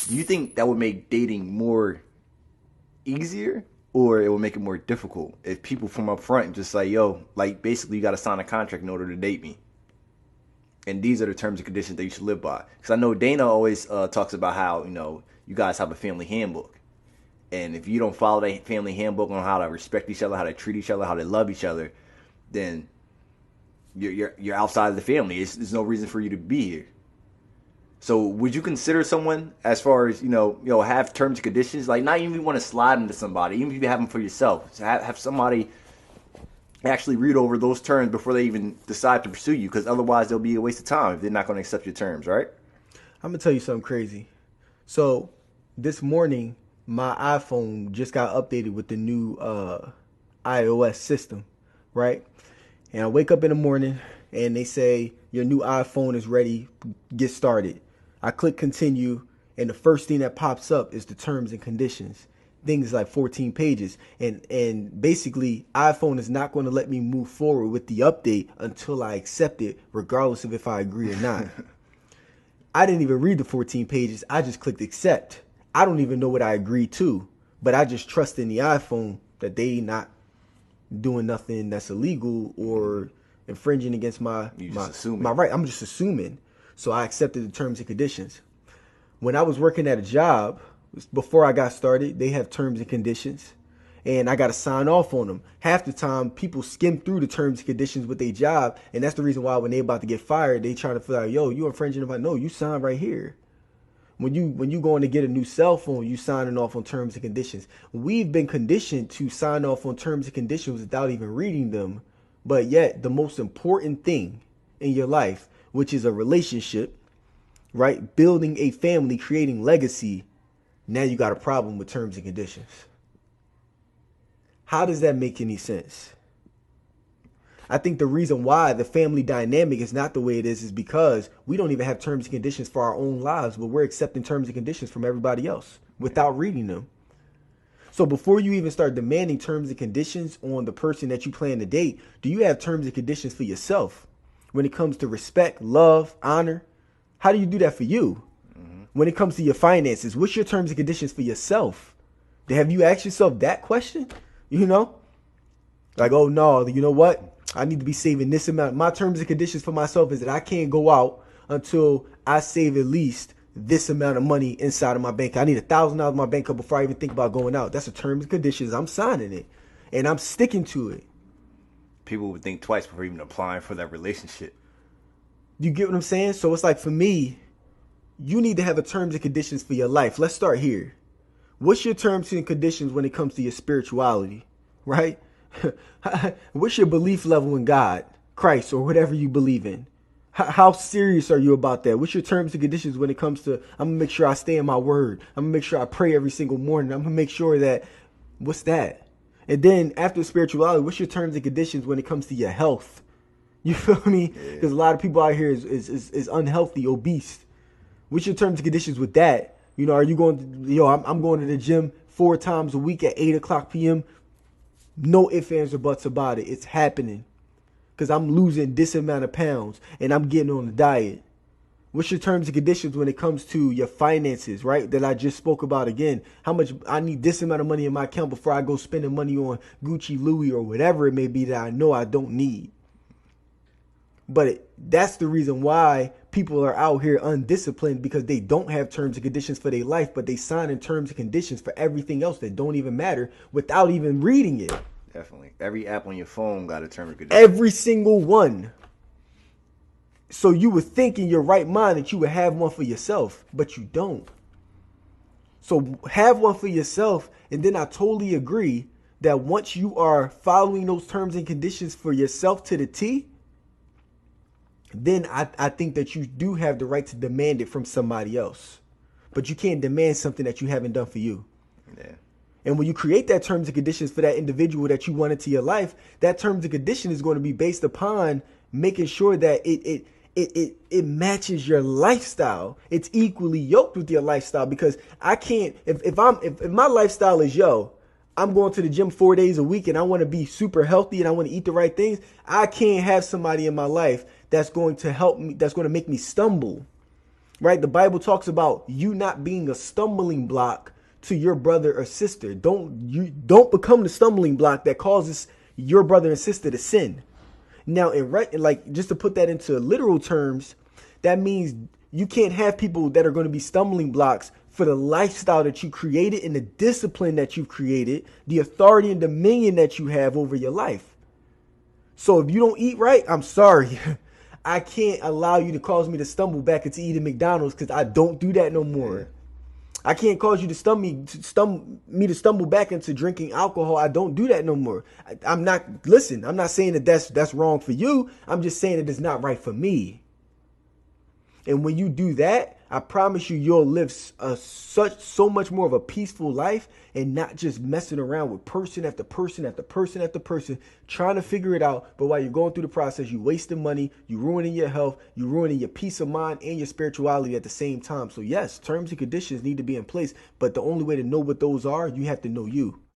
Do you think that would make dating more easier, or it would make it more difficult if people from up front just like, yo, like basically you got to sign a contract in order to date me, and these are the terms and conditions that you should live by? Because I know Dana always talks about how you guys have a family handbook, and if you don't follow that family handbook on how to respect each other, how to treat each other, how to love each other, then you're outside of the family. There's no reason for you to be here. So would you consider someone, as far as have terms and conditions, like not even want to slide into somebody, even if you have them for yourself, so have somebody actually read over those terms before they even decide to pursue you, because otherwise they'll be a waste of time if they're not going to accept your terms, right? I'm gonna tell you something crazy. So this morning, my iPhone just got updated with the new iOS system, right? And I wake up in the morning and they say your new iPhone is ready, get started. I click continue, and the first thing that pops up is the terms and conditions. Things like 14 pages. And basically, iPhone is not going to let me move forward with the update until I accept it, regardless of if I agree or not. I didn't even read the 14 pages. I just clicked accept. I don't even know what I agreed to, but I just trust in the iPhone that they not doing nothing that's illegal or infringing against my right. I'm just assuming. So I accepted the terms and conditions. When I was working at a job, before I got started, they have terms and conditions, and I got to sign off on them. Half the time, people skim through the terms and conditions with their job, and that's the reason why when they about to get fired, they try to feel like, yo, you infringing. If I know you sign right here. When you going to get a new cell phone, you signing off on terms and conditions. We've been conditioned to sign off on terms and conditions without even reading them, but yet the most important thing in your life, which is a relationship, right? Building a family, creating legacy. Now you got a problem with terms and conditions. How does that make any sense? I think the reason why the family dynamic is not the way it is because we don't even have terms and conditions for our own lives, but we're accepting terms and conditions from everybody else without reading them. So before you even start demanding terms and conditions on the person that you plan to date, do you have terms and conditions for yourself? When it comes to respect, love, honor, how do you do that for you? Mm-hmm. When it comes to your finances, what's your terms and conditions for yourself? Have you asked yourself that question? Like, oh no, you know what? I need to be saving this amount. My terms and conditions for myself is that I can't go out until I save at least this amount of money inside of my bank. I need $1,000 in my bank account before I even think about going out. That's the terms and conditions. I'm signing it, and I'm sticking to it. People would think twice before even applying for that relationship. You get what I'm saying? So it's like, for me, you need to have a terms and conditions for your life. Let's start here. What's your terms and conditions when it comes to your spirituality, right? What's your belief level in God, Christ, or whatever you believe in? How serious are you about that? What's your terms and conditions when it comes to, I'm going to make sure I stay in my word. I'm going to make sure I pray every single morning. I'm going to make sure that, what's that? And then after spirituality, what's your terms and conditions when it comes to your health? You feel me? Because a lot of people out here is unhealthy, obese. What's your terms and conditions with that? Are you going to, I'm going to the gym 4 times a week at 8 o'clock p.m. No ifs, ands, or buts about it. It's happening. Because I'm losing this amount of pounds and I'm getting on a diet. What's your terms and conditions when it comes to your finances, right? That I just spoke about again. How much I need this amount of money in my account before I go spending money on Gucci, Louis, or whatever it may be that I know I don't need. But that's the reason why people are out here undisciplined, because they don't have terms and conditions for their life, but they sign in terms and conditions for everything else that don't even matter without even reading it. Definitely. Every app on your phone got a term and condition. Every single one. So you would think in your right mind that you would have one for yourself, but you don't. So have one for yourself, and then I totally agree that once you are following those terms and conditions for yourself to the T, then I think that you do have the right to demand it from somebody else. But you can't demand something that you haven't done for you. Yeah. And when you create that terms and conditions for that individual that you want into your life, that terms and condition is going to be based upon making sure that it matches your lifestyle. It's equally yoked with your lifestyle, because I can't, if my lifestyle is, I'm going to the gym 4 days a week and I want to be super healthy and I want to eat the right things, I can't have somebody in my life that's going to help me, that's going to make me stumble. right? The Bible talks about you not being a stumbling block to your brother or sister. Don't become the stumbling block that causes your brother and sister to sin. Now, like just to put that into literal terms, that means you can't have people that are going to be stumbling blocks for the lifestyle that you created and the discipline that you've created, the authority and dominion that you have over your life. So if you don't eat right, I'm sorry. I can't allow you to cause me to stumble back into eating McDonald's because I don't do that no more. I can't cause you to stumble back into drinking alcohol. I don't do that no more. I'm not saying that that's wrong for you. I'm just saying that it's not right for me. And when you do that, I promise you'll live so much more of a peaceful life and not just messing around with person after person after person after person, trying to figure it out. But while you're going through the process, you wasting money, you ruining your health, you ruining your peace of mind and your spirituality at the same time. So yes, terms and conditions need to be in place. But the only way to know what those are, you have to know you.